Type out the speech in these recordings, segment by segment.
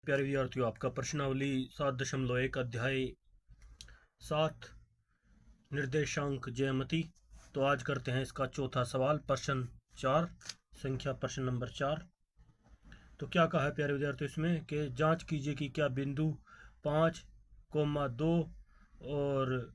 प्यारे विद्यार्थियों, आपका प्रश्नावली 7.1 अध्याय 7 निर्देशांक ज्यामिति। तो आज करते हैं इसका चौथा सवाल, प्रश्न 4, संख्या प्रश्न नंबर 4। तो क्या कहा है प्यारे विद्यार्थियों इसमें कि जांच कीजिए कि क्या बिंदु 5,2 और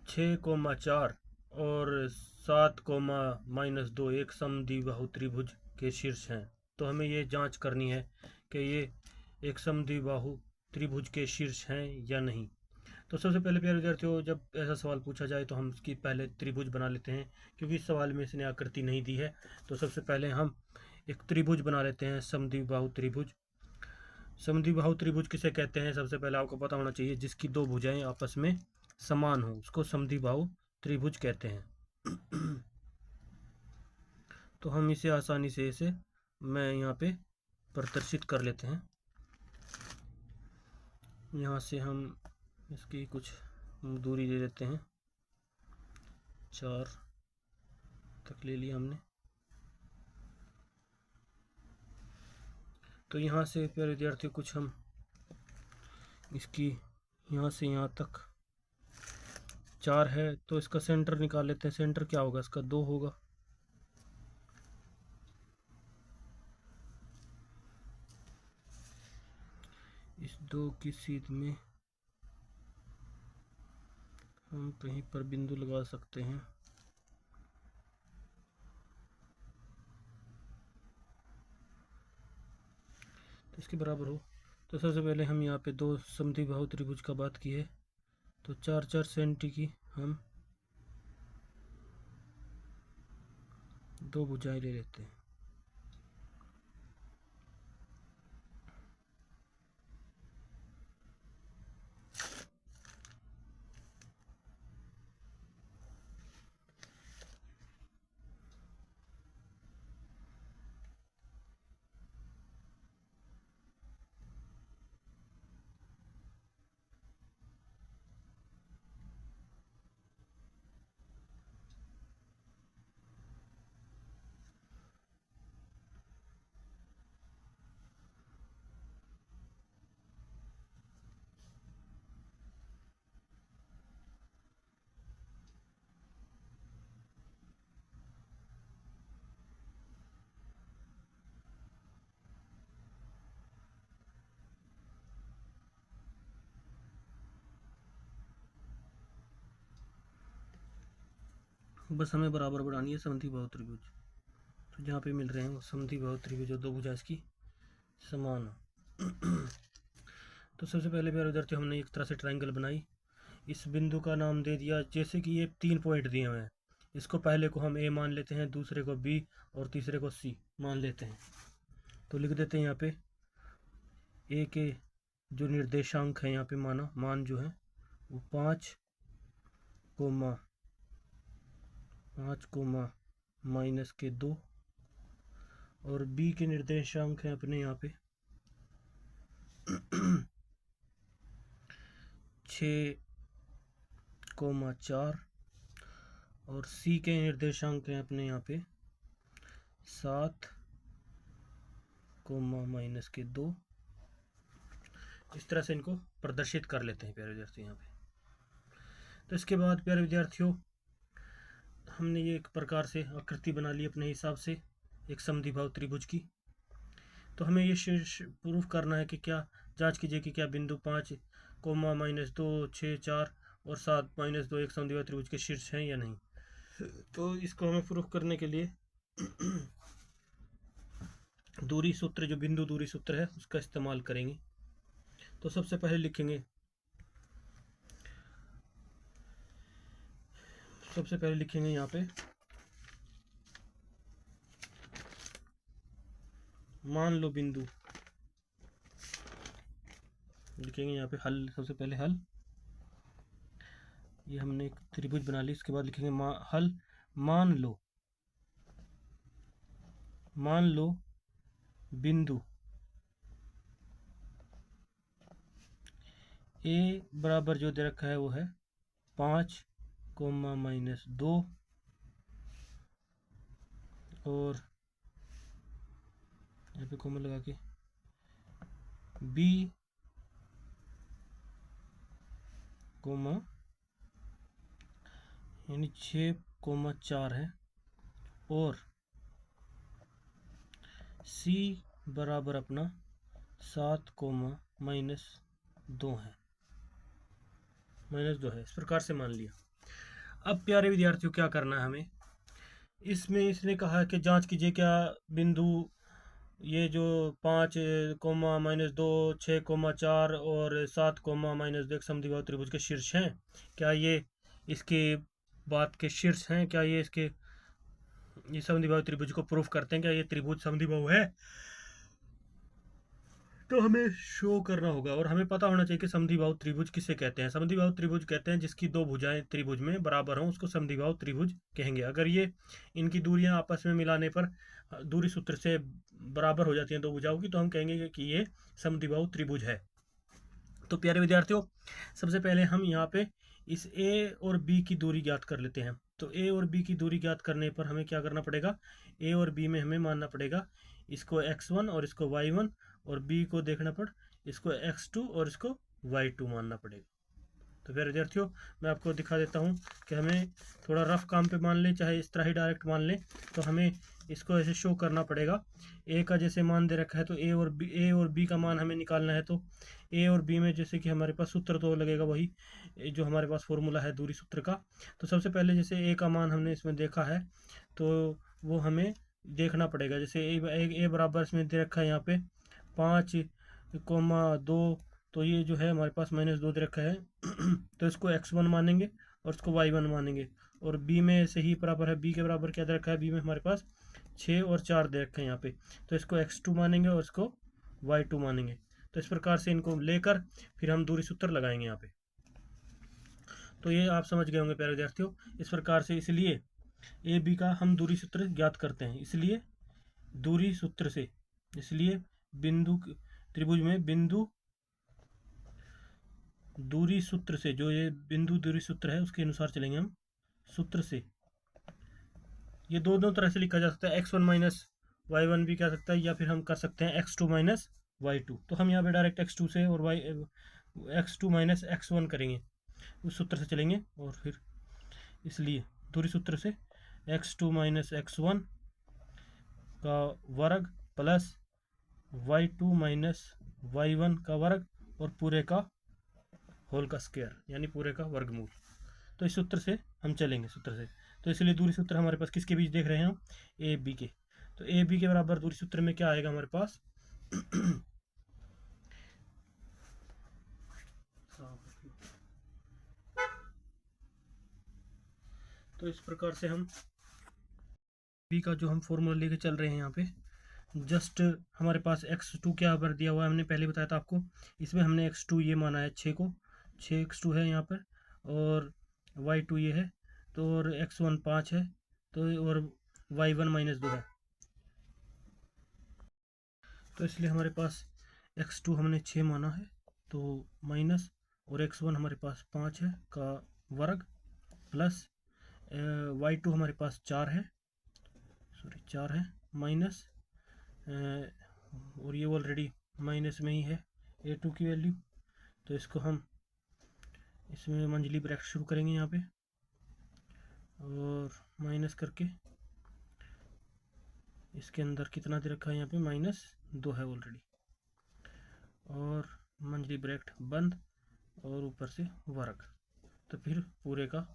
6,4 और 7,-2 एक समद्विबाहु त्रिभुज के शीर्ष हैं। तो हमें ये जांच करनी है कि ये एक समद्विबाहु त्रिभुज के शीर्ष हैं या नहीं। तो सबसे पहले प्यारे विद्यार्थियों, जब ऐसा सवाल पूछा जाए तो हम इसकी पहले त्रिभुज बना लेते हैं, क्योंकि इस सवाल में इसने आकृति नहीं दी है। तो सबसे पहले हम एक त्रिभुज बना लेते हैं, समद्विबाहु त्रिभुज। समद्विबाहु त्रिभुज किसे कहते हैं, सबसे पहले आपको पता होना चाहिए। जिसकी दो भुजाएं आपस में समान हो उसको समद्विबाहु त्रिभुज कहते हैं। तो हम इसे आसानी से मैं यहाँ पे प्रदर्शित कर लेते हैं। यहाँ से हम इसकी कुछ दूरी ले लेते हैं, 4 तक ले लिया हमने। तो यहाँ से प्यारे विद्यार्थियों कुछ हम इसकी यहाँ से यहाँ तक 4 है, तो इसका सेंटर निकाल लेते हैं। सेंटर क्या होगा इसका, 2 होगा। इस 2 की सीध में हम कहीं पर बिंदु लगा सकते हैं। तो इसके बराबर हो। तो सबसे पहले हम यहाँ पे 2 समद्विबाहु त्रिभुज का बात की है, तो 4-4 सेंटी की हम 2 भुजाएं ले लेते हैं। बस हमें बराबर बढ़ानी है समद्विबाहु त्रिभुज। तो जहाँ पे मिल रहे हैं वो समद्विबाहु त्रिभुज और 2 भुजा इसकी समान हो। तो सबसे पहले प्यारे विद्यार्थियों हमने एक तरह से ट्रायंगल बनाई। इस बिंदु का नाम दे दिया, जैसे कि ये 3 पॉइंट दिए हुए हैं। इसको पहले को हम ए मान लेते हैं, दूसरे को बी और तीसरे को सी मान लेते हैं। तो लिख देते हैं यहाँ पे ए के जो निर्देशांक है, यहाँ पे मान जो है वो 5, -2 और बी के निर्देशांक हैं अपने यहाँ पे 6,4 और सी के निर्देशांक हैं अपने यहाँ पे 7, -2। इस तरह से इनको प्रदर्शित कर लेते हैं प्यारे विद्यार्थी यहाँ पे। तो इसके बाद प्यारे विद्यार्थियों हमने ये एक प्रकार से आकृति बना ली अपने हिसाब से एक समद्विबाहु त्रिभुज की। तो हमें ये शीर्ष प्रूफ करना है कि क्या, जांच कीजिए कि क्या बिंदु 5, -2, 6, 4 और 7, -2 एक समद्विबाहु त्रिभुज के शीर्ष हैं या नहीं। तो इसको हमें प्रूफ करने के लिए दूरी सूत्र, जो बिंदु दूरी सूत्र है, उसका इस्तेमाल करेंगे। तो सबसे पहले लिखेंगे यहाँ पे मान लो बिंदु, लिखेंगे यहाँ पे हल। सबसे पहले हल, ये हमने एक त्रिभुज बना ली। इसके बाद लिखेंगे हल। मान लो बिंदु ए बराबर जो दे रखा है वो है 5, -2 और यहाँ पे कॉमा लगा के बी कोमा यानी 6,4 है और सी बराबर अपना 7,-2 है, -2 है। इस प्रकार से मान लिया। अब प्यारे विद्यार्थियों क्या करना है हमें, इसमें इसने कहा कि जांच कीजिए क्या बिंदु ये जो 5,-2, 6,4 और 7,-2 एक समद्विबाहु त्रिभुज के शीर्ष हैं, क्या ये इसके बात के शीर्ष हैं, क्या ये इसके ये समद्विबाहु त्रिभुज को प्रूफ करते हैं, क्या ये त्रिभुज समद्विबाहु है। तो हमें शो करना होगा और हमें पता होना चाहिए कि समद्विबाहु त्रिभुज किसे कहते हैं। समद्विबाहु त्रिभुज कहते हैं जिसकी दो भुजाएं त्रिभुज में बराबर हों, उसको समद्विबाहु त्रिभुज कहेंगे। अगर ये इनकी दूरियां आपस में मिलाने पर दूरी सूत्र से बराबर हो जाती हैं दो भुजाओं की, तो हम कहेंगे कि ये समद्विबाहु त्रिभुज है। तो प्यारे विद्यार्थियों, सबसे पहले हम यहाँ पे इस ए और बी की दूरी ज्ञात कर लेते हैं। तो ए और बी की दूरी ज्ञात करने पर हमें क्या करना पड़ेगा, ए और बी में हमें मानना पड़ेगा इसको x1 और इसको y1, और बी को देखना पड़ इसको x2 और इसको y2 मानना पड़ेगा। तो फिर विद्यार्थियों मैं आपको दिखा देता हूँ कि हमें थोड़ा रफ काम पे मान लें, चाहे इस तरह ही डायरेक्ट मान लें, तो हमें इसको ऐसे शो करना पड़ेगा। ए का जैसे मान दे रखा है तो ए और बी का मान हमें निकालना है। तो ए और बी में जैसे कि हमारे पास सूत्र तो लगेगा वही जो हमारे पास फॉर्मूला है दूरी सूत्र का। तो सबसे पहले जैसे ए का मान हमने इसमें देखा है तो वो हमें देखना पड़ेगा। जैसे ए बराबर इसमें दे रखा है यहाँ पे 5,2, तो ये जो है हमारे पास -2 दे रखा है तो इसको x1 मानेंगे और इसको y1 मानेंगे। और b में ऐसे ही बराबर है, b के बराबर क्या दे रखा है, b में हमारे पास 6 और 4 दे रखे हैं यहाँ पे, तो इसको x2 मानेंगे और इसको y2 मानेंगे। तो इस प्रकार से इनको लेकर फिर हम दूरी सूत्र लगाएंगे यहाँ पे। तो ये आप समझ गए होंगे प्यारे विद्यार्थियों। इस प्रकार से इसलिए ए बी का हम दूरी सूत्र ज्ञात करते हैं, इसलिए दूरी सूत्र से, इसलिए बिंदु त्रिभुज में बिंदु दूरी सूत्र से, जो ये बिंदु दूरी सूत्र है उसके अनुसार चलेंगे हम। सूत्र से ये दोनों तरह से लिखा जा सकता है, x1 माइनस y1 भी कह सकता है, या फिर हम कर सकते हैं x2 माइनस y2। तो हम यहाँ पे डायरेक्ट x2 से और x2 माइनस x1 करेंगे, उस सूत्र से चलेंगे। और फिर इसलिए दूरी सूत्र से x2 माइनस x1 का वर्ग प्लस y2 माइनस y1 का वर्ग और पूरे का होल का स्क्वायर, यानी पूरे का वर्गमूल। तो इस सूत्र से हम चलेंगे, सूत्र से। तो इसलिए दूरी सूत्र हमारे पास किसके बीच देख रहे हैं हम, ए बी के। तो ए बी के बराबर दूरी सूत्र में क्या आएगा हमारे पास तो इस प्रकार से हम बी का जो हम फॉर्मूला लेके चल रहे हैं यहाँ पे, जस्ट हमारे पास x2 क्या पर दिया हुआ है, हमने पहले बताया था आपको। इसमें हमने x2 ये माना है 6 को, 6 x2 है यहाँ पर, और y2 ये है, तो और x1 5 है, तो और y1 -2 है। तो इसलिए हमारे पास x2 हमने 6 माना है, तो माइनस, और x1 हमारे पास 5 है का वर्ग, प्लस y2 हमारे पास 4 है, सॉरी 4 है, माइनस, और ये ऑलरेडी माइनस में ही है a2 की वैल्यू। तो इसको हम इसमें मंझली ब्रैकेट शुरू करेंगे यहाँ पे, और माइनस करके इसके अंदर कितना दे रखा है यहाँ पे -2 है ऑलरेडी, और मंझली ब्रैकेट बंद और ऊपर से वर्ग, तो फिर पूरे का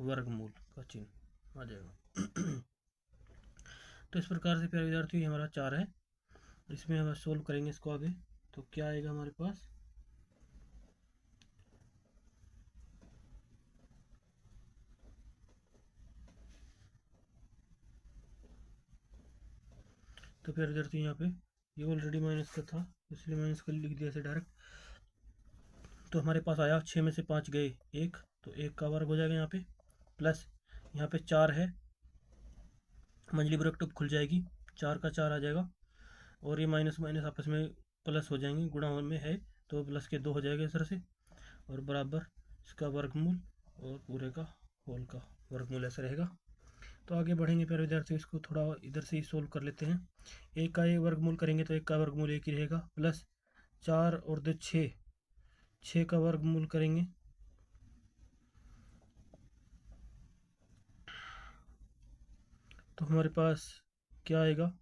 वर्गमूल का चिन्ह आ जाएगा। तो इस प्रकार से प्यारे विद्यार्थियों हमारा 4 है, इसमें हम सोल्व करेंगे इसको आगे। तो क्या आएगा हमारे पास, तो फिर विद्यार्थियों यहाँ पे ये ऑलरेडी माइनस का था, इसलिए माइनस कर लिख दिया ऐसे डायरेक्ट। तो हमारे पास आया 6 में से 5 गए 1, तो 1 का वर्ग हो जाएगा यहाँ पे, प्लस यहाँ पे 4 है, मंझली ब्रैकेट खुल जाएगी, 4 का 4 आ जाएगा, और ये माइनस माइनस आपस में प्लस हो जाएंगे, गुणा में है तो प्लस के 2 हो जाएगा इस तरह से, और बराबर इसका वर्गमूल और पूरे का होल का वर्गमूल ऐसा रहेगा। तो आगे बढ़ेंगे प्यारे विद्यार्थियों, इसको थोड़ा इधर से ही सोल्व कर लेते हैं। एक का ये वर्गमूल करेंगे तो एक का वर्गमूल एक ही रहेगा, प्लस 4 और 2 6, 6 का वर्गमूल करेंगे तो हमारे पास क्या आएगा,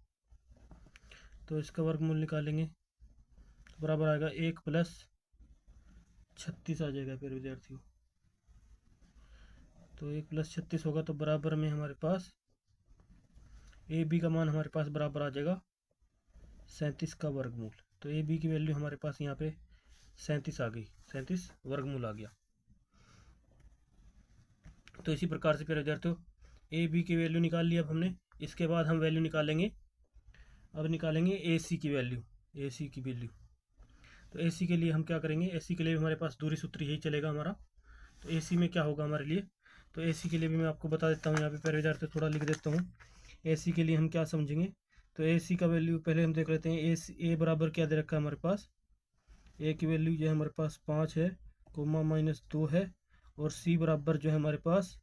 तो इसका वर्गमूल निकालेंगे तो बराबर आएगा 1 प्लस 36 आ जाएगा प्यारे विद्यार्थियों। तो 1 प्लस 36 होगा तो बराबर में हमारे पास ए बी का मान हमारे पास बराबर आ जाएगा 37 का वर्गमूल। तो ए बी की वैल्यू हमारे पास यहाँ पे 37 आ गई, 37 वर्गमूल आ गया। तो इसी प्रकार से प्यारे विद्यार्थियों ए बी की वैल्यू निकाल ली अब हमने। इसके बाद हम वैल्यू निकालेंगे, अब निकालेंगे ए सी की वैल्यू, ए सी की वैल्यू। तो ए सी के लिए हम क्या करेंगे, ए सी के लिए हमारे पास दूरी सूत्र यही चलेगा हमारा। तो ए सी में क्या होगा हमारे लिए, तो ए सी के लिए भी मैं आपको बता देता हूँ, यहाँ पे प्यारे विद्यार्थियों थोड़ा लिख देता हूँ। ए सी के लिए हम क्या समझेंगे, तो ए सी का वैल्यू पहले हम देख लेते हैं। ए बराबर क्या दे रखा है हमारे पास, ए की वैल्यू जो है हमारे पास 5 है, कोमा -2 है, और सी बराबर जो है हमारे पास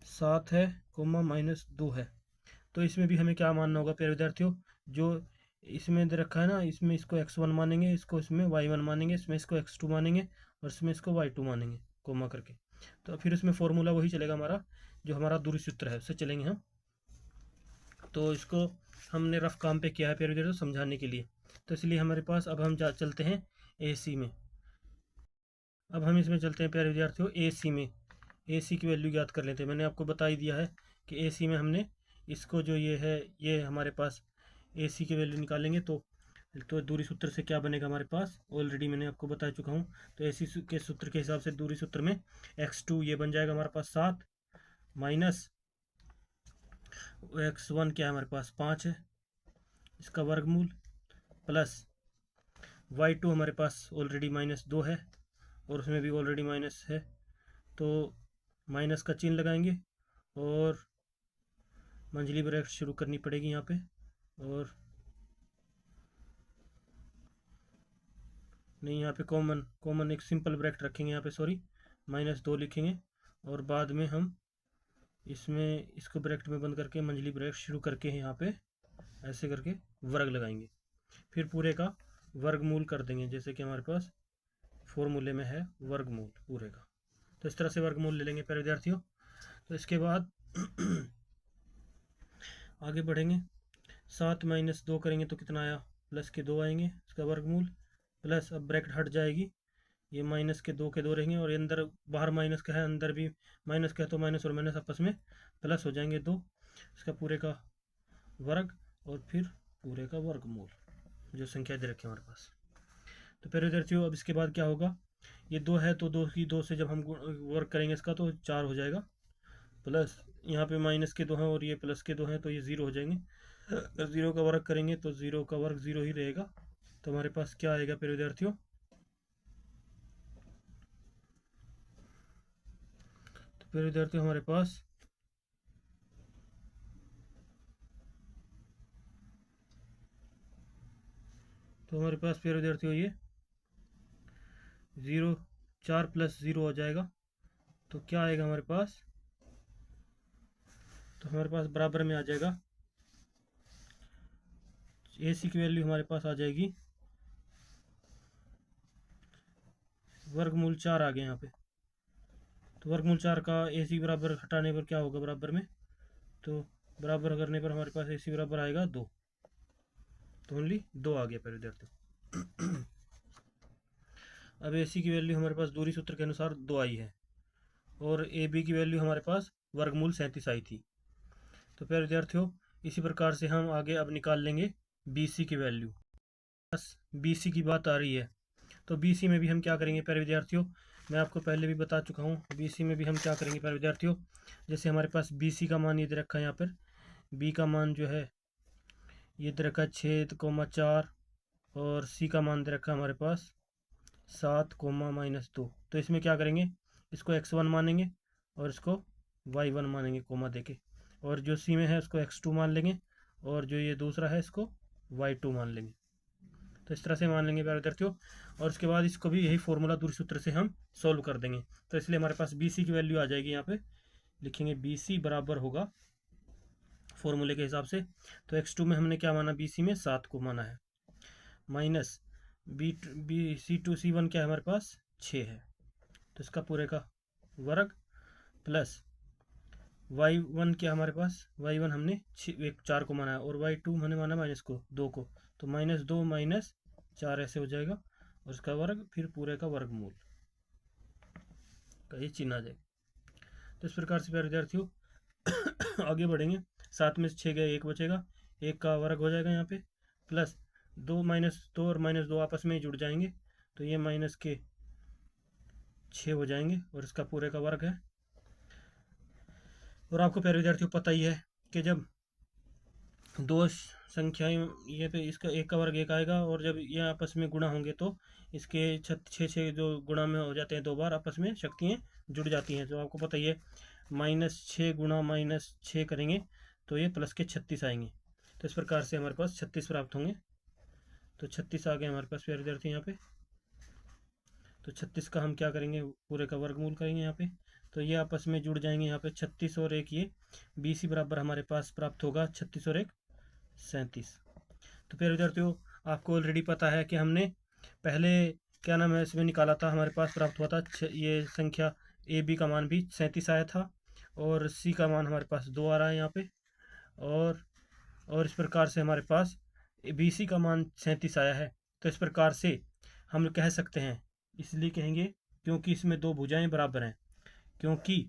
7 है, कोमा -2 है। तो इसमें भी हमें क्या मानना होगा प्यारे विद्यार्थियों, जो इसमें दे रखा है ना, इसमें इसको x1 मानेंगे, इसको इसमें y1 मानेंगे, इसमें इसको x2 मानेंगे, और इसमें इसको y2 मानेंगे कोमा करके। तो फिर इसमें फॉर्मूला वही चलेगा हमारा, जो हमारा दूरी सूत्र है उससे चलेंगे हम। तो इसको हमने रफ काम पे किया है प्यारे विद्यार्थियों समझाने के लिए। तो इसलिए हमारे पास अब हम चलते हैं ए सी में। अब हम इसमें चलते हैं प्यारे विद्यार्थियों ए सी में। ए सी की वैल्यू ज्ञात कर लेते हैं। मैंने आपको बता ही दिया है कि ए सी में हमने इसको जो ये है, ये हमारे पास ए सी की वैल्यू निकालेंगे तो दूरी सूत्र से क्या बनेगा हमारे पास, ऑलरेडी मैंने आपको बता चुका हूँ। तो ए सी के सूत्र के हिसाब से दूरी सूत्र में x2 ये बन जाएगा हमारे पास 7, माइनस x1 क्या है हमारे पास 5 है, इसका वर्गमूल, प्लस y2 हमारे पास ऑलरेडी -2 है, और उसमें भी ऑलरेडी माइनस है, तो माइनस का चिन्ह लगाएंगे और मंझली ब्रैकेट शुरू करनी पड़ेगी यहाँ पे, और नहीं यहाँ पे कॉमन एक सिंपल ब्रैकेट रखेंगे यहाँ पे, सॉरी -2 लिखेंगे, और बाद में हम इसमें इसको ब्रैकेट में बंद करके मंझली ब्रैकेट शुरू करके यहाँ पे ऐसे करके वर्ग लगाएंगे, फिर पूरे का वर्गमूल कर देंगे, जैसे कि हमारे पास फॉर्मूले में है वर्गमूल पूरे का। तो इस तरह से वर्गमूल ले लेंगे प्यारे विद्यार्थियों। तो इसके बाद आगे बढ़ेंगे, 7 - 2 करेंगे तो कितना आया, +2 आएंगे, इसका वर्गमूल, प्लस अब ब्रैकेट हट जाएगी, ये -2 रहेंगे, और अंदर बाहर माइनस का है, अंदर भी माइनस का है, तो माइनस और माइनस आपस में प्लस हो जाएंगे 2, इसका पूरे का वर्ग, और फिर पूरे का वर्गमूल जो संख्या दे रखी है हमारे पास। तो प्यारे विद्यार्थियों अब इसके बाद क्या होगा, ये 2 है तो 2 से जब हम वर्ग करेंगे इसका तो 4 हो जाएगा, प्लस यहाँ पे -2 हैं और ये +2 हैं, तो ये 0 हो जाएंगे। अगर 0 का वर्ग करेंगे तो 0 का वर्ग 0 ही रहेगा। तो हमारे पास क्या आएगा प्यारे विद्यार्थियों, तो प्यारे विद्यार्थियों हमारे पास प्यारे विद्यार्थियों ये 4 + 0 हो जाएगा। तो क्या आएगा हमारे पास, तो हमारे पास बराबर में आ जाएगा, ए सी की वैल्यू हमारे पास आ जाएगी वर्गमूल 4 आ गया यहाँ पे। तो वर्गमूल 4 का ए सी बराबर हटाने पर क्या होगा बराबर में, तो बराबर करने पर हमारे पास ए सी बराबर आएगा 2, तो ओनली 2 आ गया प्यारे विद्यार्थियों। अब ए सी की वैल्यू हमारे पास दूरी सूत्र के अनुसार 2 आई है, और ए बी की वैल्यू हमारे पास वर्गमूल 37 आई थी। तो प्यारे विद्यार्थियों इसी प्रकार से हम आगे अब निकाल लेंगे बी सी की वैल्यू। बस बी सी की बात आ रही है, तो बी सी में भी हम क्या करेंगे प्यारे विद्यार्थियों, मैं आपको पहले भी बता चुका हूँ, बी सी में भी हम क्या करेंगे प्यारे विद्यार्थियों, जैसे हमारे पास बी सी का मान ये दे रखा है, यहाँ पर बी का मान जो है ये दे रखा है 6,4, और सी का मान दे रखा है हमारे पास 7, -2। तो इसमें क्या करेंगे, इसको x1 मानेंगे और इसको y1 मानेंगे कोमा देके, और जो सी में है उसको x2 मान लेंगे, और जो ये दूसरा है इसको y2 मान लेंगे। तो इस तरह से मान लेंगे प्यारे विद्यार्थियों, और उसके बाद इसको भी यही फॉर्मूला दूरी सूत्र से हम सॉल्व कर देंगे। तो इसलिए हमारे पास बी सी की वैल्यू आ जाएगी, यहाँ पे लिखेंगे बी सी बराबर होगा फॉर्मूले के हिसाब से। तो x2 में हमने क्या माना, BC में 7 को माना है, माइनस C2C1 क्या है हमारे पास 6 है, तो इसका पूरे का वर्ग, प्लस y1 क्या हमारे पास, y1 हमने 4 को माना है, और y2 हमने माना माइनस को 2 को, तो -2 -4 ऐसे हो जाएगा, और इसका वर्ग फिर पूरे का वर्गमूल का ये चिन्ह आ जाएगा। तो इस प्रकार से प्यारे विद्यार्थियों आगे बढ़ेंगे। 7 में से 6 गए, 1 बचेगा, 1 का वर्ग हो जाएगा यहाँ पे, प्लस 2 -2 और -2 आपस में ही जुड़ जाएंगे, तो ये माइनस के 6 हो जाएंगे, और इसका पूरे का वर्ग है। और आपको प्यारे विद्यार्थियों पता ही है कि जब दो संख्याएं, ये पे इसका एक का वर्ग एक आएगा, और जब ये आपस में गुणा होंगे तो इसके 6 जो गुणा में हो जाते हैं 2 बार, आपस में शक्तियाँ जुड़ जाती हैं। तो आपको पता ही है, -6 गुणा -6 करेंगे तो ये प्लस के 36 आएंगे। तो इस प्रकार से हमारे पास 36 प्राप्त होंगे। तो 36 आ गए हमारे पास प्यारे विद्यार्थी यहाँ पे। तो 36 का हम क्या करेंगे, पूरे का वर्गमूल करेंगे यहाँ पे, तो ये आपस में जुड़ जाएंगे यहाँ पे 36 और 1, ये BC बराबर हमारे पास प्राप्त होगा 36 और 1 37। तो प्यारे विद्यार्थियों आपको ऑलरेडी पता है कि हमने पहले क्या नाम है इसमें निकाला था, हमारे पास प्राप्त हुआ था ये संख्या AB का मान भी 37 आया था, और C का मान हमारे पास 2 आ रहा है यहाँ पे, और इस प्रकार से हमारे पास BC का मान 37 आया है। तो इस प्रकार से हम कह सकते हैं, इसलिए कहेंगे क्योंकि इसमें दो भुजाएं बराबर हैं, क्योंकि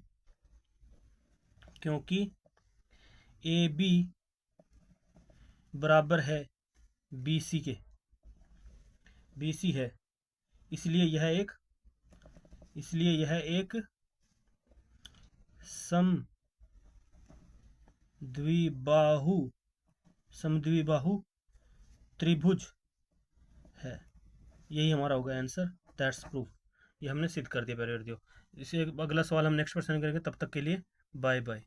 AB बराबर है BC के, BC है, इसलिए यह एक समद्विबाहु त्रिभुज है। यही हमारा होगा आंसर, दैट्स प्रूफ। ये हमने सिद्ध कर दिया प्यारे विद्यार्थियों। इसे अगला सवाल हम नेक्स्ट पर्सन करेंगे, तब तक के लिए बाय बाय।